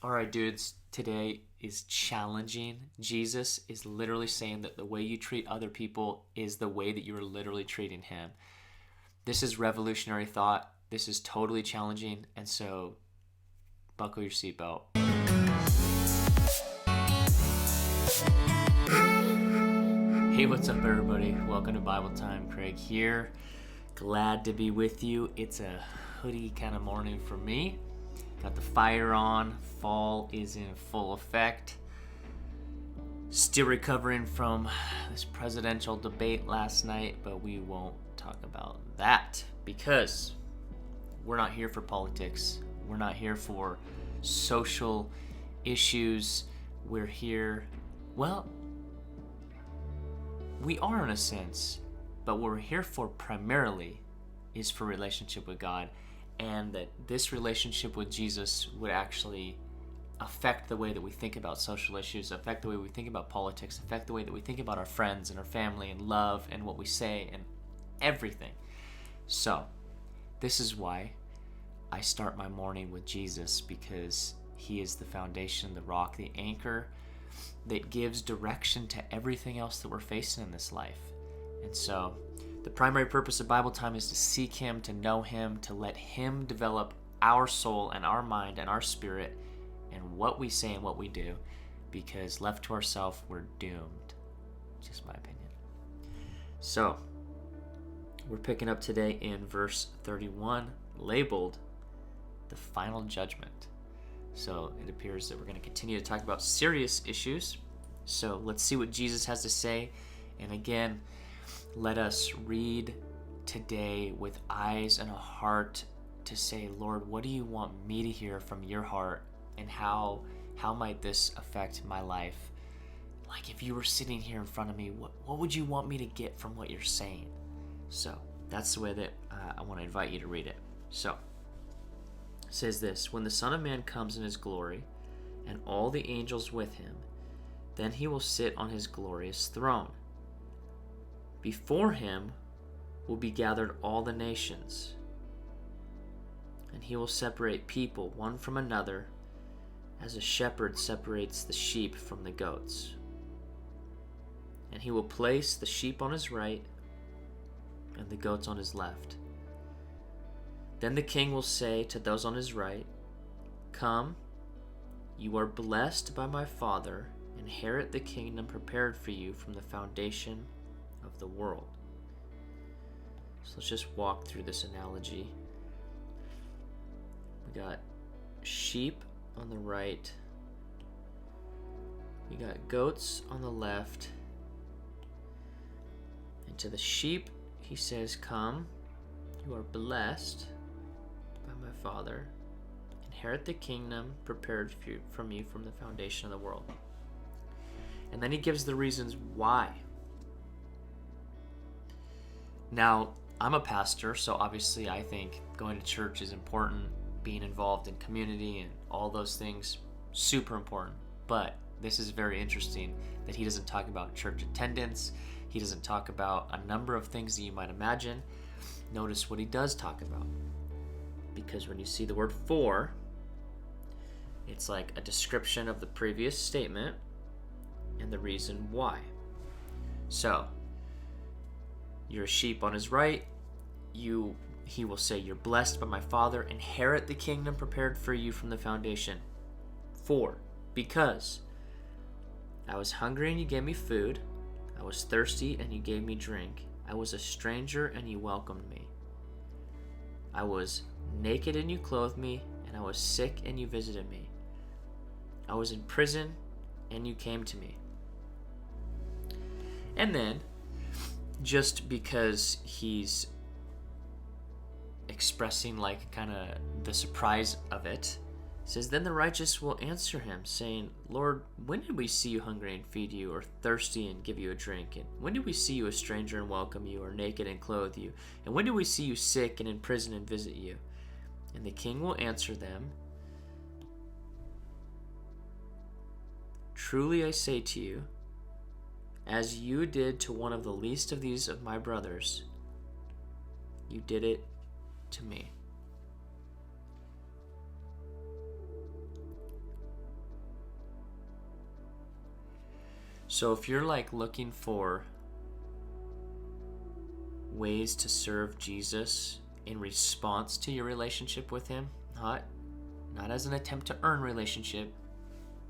All right, dudes, today is challenging. Jesus is literally saying that the way you treat other people is the way that you are literally treating him. This is revolutionary thought. This is totally challenging. And so, buckle your seatbelt. Hey, what's up, everybody? Welcome to Bible Time. Craig here. Glad to be with you. It's a hoodie kind of morning for me. Got the fire on. Fall is in full effect. Still recovering from this presidential debate last night, but we won't talk about that because we're not here for politics. We're not here for social issues. We're here, well, we are in a sense, but what we're here for primarily is for relationship with God, and that this relationship with Jesus would actually affect the way that we think about social issues, affect the way we think about politics, affect the way that we think about our friends and our family and love and what we say and everything. So, this is why I start my morning with Jesus, because he is the foundation, the rock, the anchor that gives direction to everything else that we're facing in this life. And so, the primary purpose of Bible Time is to seek him, to know him, to let him develop our soul and our mind and our spirit and what we say and what we do, because left to ourselves, we're doomed. Just my opinion. So, we're picking up today in verse 31, labeled the final judgment. So, it appears that we're going to continue to talk about serious issues. So, let's see what Jesus has to say. And again, let us read today with eyes and a heart to say, Lord, what do you want me to hear from your heart, and how might this affect my life? Like if you were sitting here in front of me, what would you want me to get from what you're saying? So that's the way that I want to invite you to read it. So it says this: when the Son of Man comes in his glory, and all the angels with him, then he will sit on his glorious throne. Before him will be gathered all the nations, and he will separate people one from another, as a shepherd separates the sheep from the goats. And he will place the sheep on his right and the goats on his left. Then the king will say to those on his right, "Come, you are blessed by my Father, inherit the kingdom prepared for you from the foundation of the world." So let's just walk through this analogy. We got sheep on the right, we got goats on the left, and to the sheep he says, "Come, you are blessed by my Father, inherit the kingdom prepared from you from the foundation of the world." And then he gives the reasons why. Now, I'm a pastor, so obviously I think going to church is important, being involved in community and all those things, super important. But this is very interesting that he doesn't talk about church attendance. He doesn't talk about a number of things that you might imagine. Notice what he does talk about. Because when you see the word "for," it's like a description of the previous statement and the reason why. So, you're a sheep on his right. He will say, "You're blessed by my Father, inherit the kingdom prepared for you from the foundation." For, because I was hungry and you gave me food, I was thirsty and you gave me drink, I was a stranger and you welcomed me, I was naked and you clothed me, and I was sick and you visited me, I was in prison and you came to me. And then, just because he's expressing like kind of the surprise of it, says, "Then the righteous will answer him, saying, Lord, when did we see you hungry and feed you, or thirsty and give you a drink? And when did we see you a stranger and welcome you, or naked and clothe you? And when did we see you sick and in prison and visit you?" And the king will answer them, "Truly I say to you, as you did to one of the least of these of my brothers, you did it to me." So if you're like looking for ways to serve Jesus in response to your relationship with him, not as an attempt to earn relationship,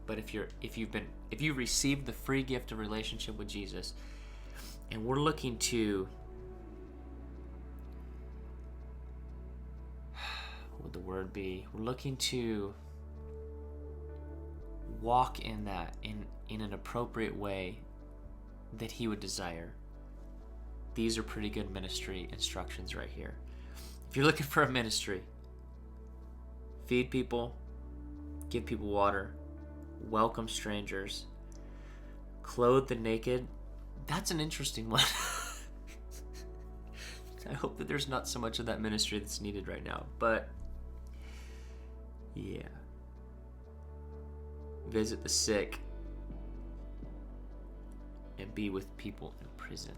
but if you've received the free gift of relationship with Jesus, and we're looking to, what would the word be? We're looking to walk in that in an appropriate way that he would desire. These are pretty good ministry instructions right here. If you're looking for a ministry, feed people, give people water, welcome strangers, clothe the naked. That's an interesting one. I hope that there's not so much of that ministry that's needed right now, but yeah. Visit the sick and be with people in prison.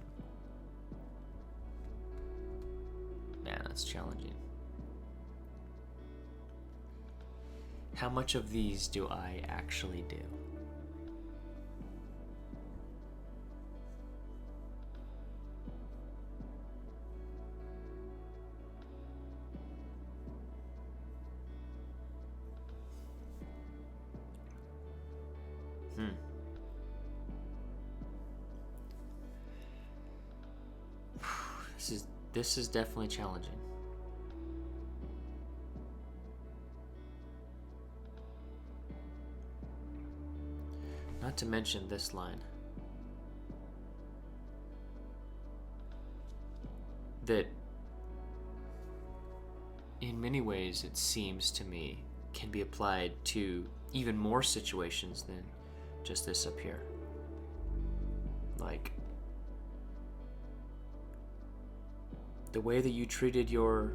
Man, that's challenging. How much of these do I actually do? This is definitely challenging. Not to mention this line. That in many ways, it seems to me, can be applied to even more situations than just this up here. Like, the way that you treated your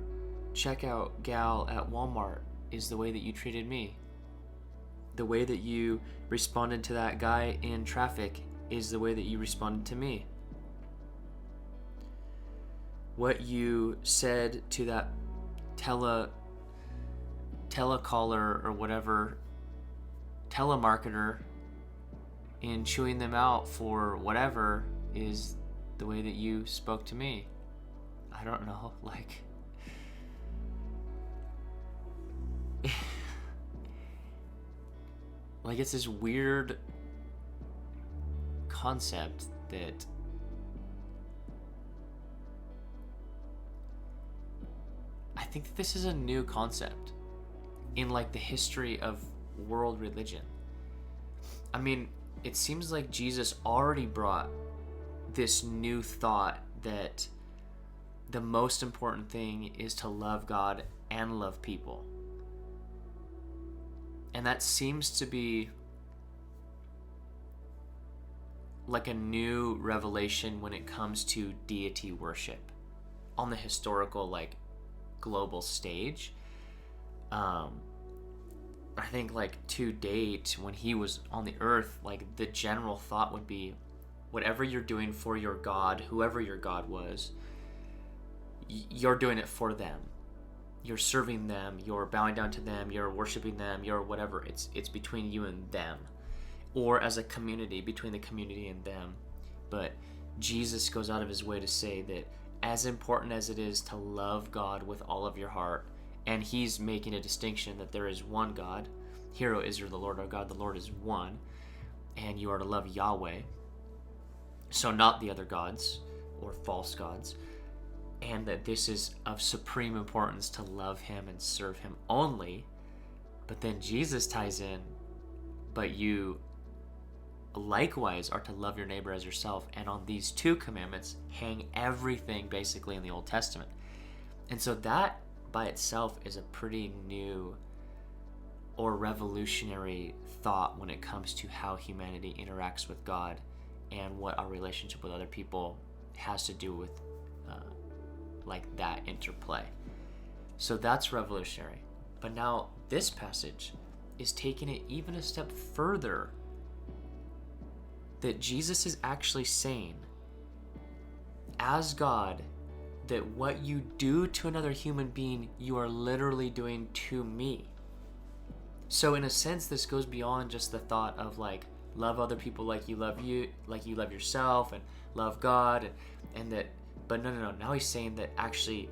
checkout gal at Walmart is the way that you treated me. The way that you responded to that guy in traffic is the way that you responded to me. What you said to that telecaller or whatever, telemarketer, in chewing them out for whatever, is the way that you spoke to me. I don't know, like... like, it's this weird concept that I think that this is a new concept in, like, the history of world religion. I mean, it seems like Jesus already brought this new thought that the most important thing is to love God and love people. And that seems to be like a new revelation when it comes to deity worship on the historical, like, global stage. I think, like, to date, when he was on the earth, like, the general thought would be, whatever you're doing for your God, whoever your God was, you're doing it for them. You're serving them, you're bowing down to them, you're worshiping them, you're whatever. It's between you and them. Or as a community, between the community and them. But Jesus goes out of his way to say that as important as it is to love God with all of your heart, and he's making a distinction that there is one God, Hear, O Israel, the Lord our God, the Lord is one, and you are to love Yahweh, so not the other gods or false gods, and that this is of supreme importance to love him and serve him only. But then Jesus ties in, but you likewise are to love your neighbor as yourself, and on these two commandments hang everything basically in the Old Testament. And so that by itself is a pretty new or revolutionary thought when it comes to how humanity interacts with God and what our relationship with other people has to do with like that interplay. So that's revolutionary. But now this passage is taking it even a step further, that Jesus is actually saying, as God, that what you do to another human being, you are literally doing to me. So in a sense, this goes beyond just the thought of, like, love other people like you love yourself, and love God, and that. But no. Now he's saying that actually,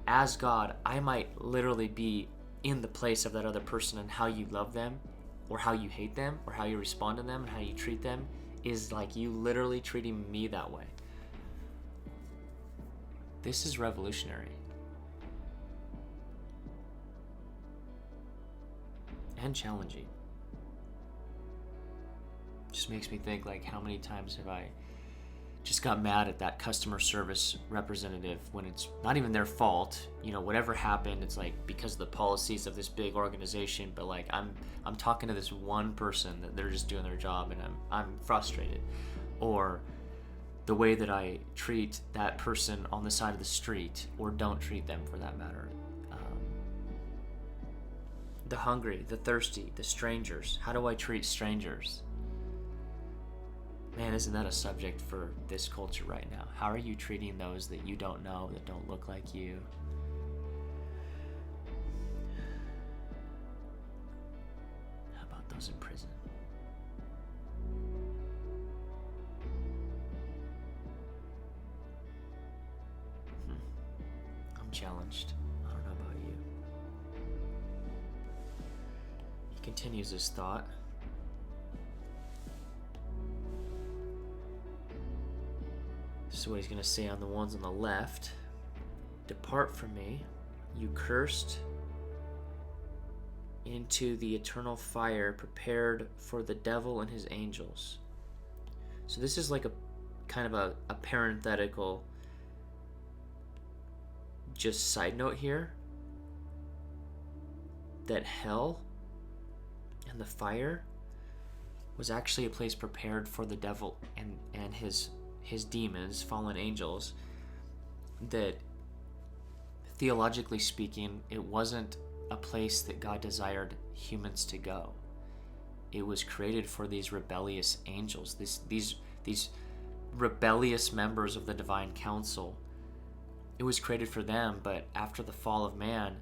as God, I might literally be in the place of that other person, and how you love them, or how you hate them, or how you respond to them, and how you treat them is like you literally treating me that way. This is revolutionary. And challenging. Just makes me think, like, how many times have I just got mad at that customer service representative when it's not even their fault, whatever happened, it's like because of the policies of this big organization, but like I'm talking to this one person that they're just doing their job, and I'm frustrated. Or the way that I treat that person on the side of the street, or don't treat them for that matter. The hungry, the thirsty, the strangers. How do I treat strangers? Man, isn't that a subject for this culture right now? How are you treating those that you don't know, that don't look like you? How about those in prison? I'm challenged. I don't know about you. He continues his thought. This is what he's going to say on the ones on the left. Depart from me, you cursed, into the eternal fire prepared for the devil and his angels. So this is like a kind of a parenthetical just side note here, that hell and the fire was actually a place prepared for the devil and his demons, fallen angels. That theologically speaking, it wasn't a place that God desired humans to go. It was created for these rebellious angels, these rebellious members of the divine council. It was created for them, but after the fall of man,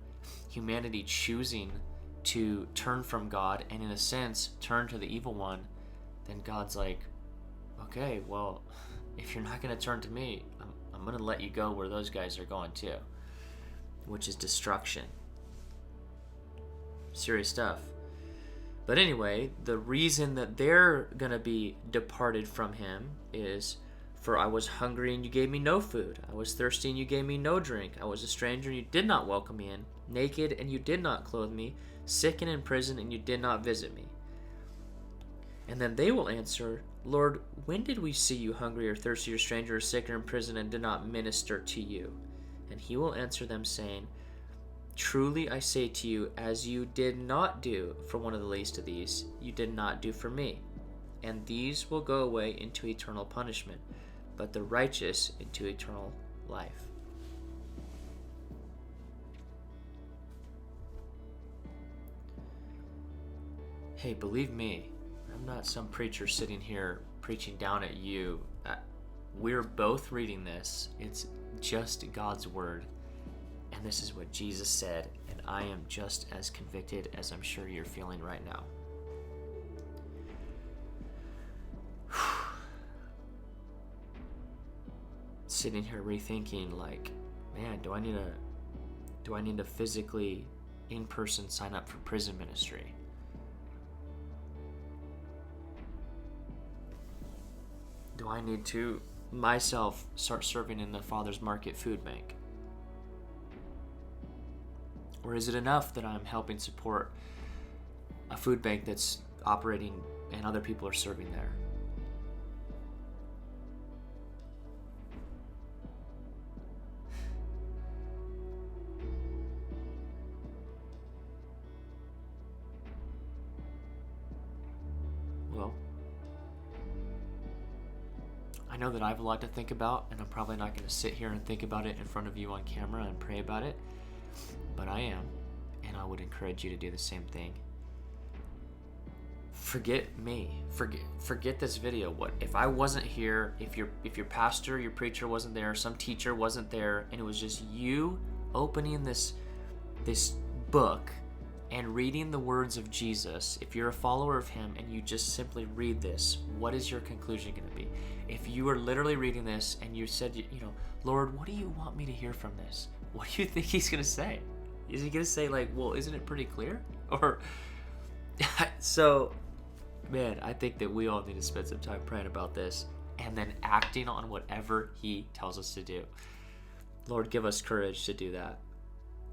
humanity choosing to turn from God and in a sense turn to the evil one, then God's like, okay, well, if you're not going to turn to me, I'm going to let you go where those guys are going too, which is destruction. Serious stuff. But anyway, the reason that they're going to be departed from him is, for I was hungry and you gave me no food. I was thirsty and you gave me no drink. I was a stranger and you did not welcome me in. Naked and you did not clothe me. Sick and in prison and you did not visit me. And then they will answer, Lord, when did we see you hungry or thirsty or stranger or sick or in prison and did not minister to you? And he will answer them saying, truly I say to you, as you did not do for one of the least of these, you did not do for me. And these will go away into eternal punishment, but the righteous into eternal life. Hey, believe me, I'm not some preacher sitting here preaching down at you. We're both reading this. It's just God's word. And this is what Jesus said. And I am just as convicted as I'm sure you're feeling right now. Sitting here rethinking, like, man, do I need to physically in person sign up for prison ministry? Do I need to myself start serving in the Father's Market food bank? Or is it enough that I'm helping support a food bank that's operating and other people are serving there? Well, I know that I have a lot to think about, and I'm probably not going to sit here and think about it in front of you on camera and pray about it, but I am, and I would encourage you to do the same thing. Forget me. Forget this video. What if I wasn't here? If your pastor, your preacher wasn't there, some teacher wasn't there, and it was just you opening this book and reading the words of Jesus, if you're a follower of him and you just simply read this, what is your conclusion going to be? If you are literally reading this and you said, Lord, what do you want me to hear from this? What do you think he's going to say? Is he going to say like, well, isn't it pretty clear? Or so, man, I think that we all need to spend some time praying about this and then acting on whatever he tells us to do. Lord, give us courage to do that,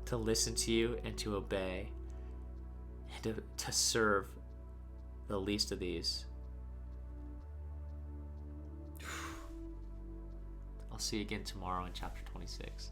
to listen to you and to obey, and to serve the least of these. I'll see you again tomorrow in chapter 26.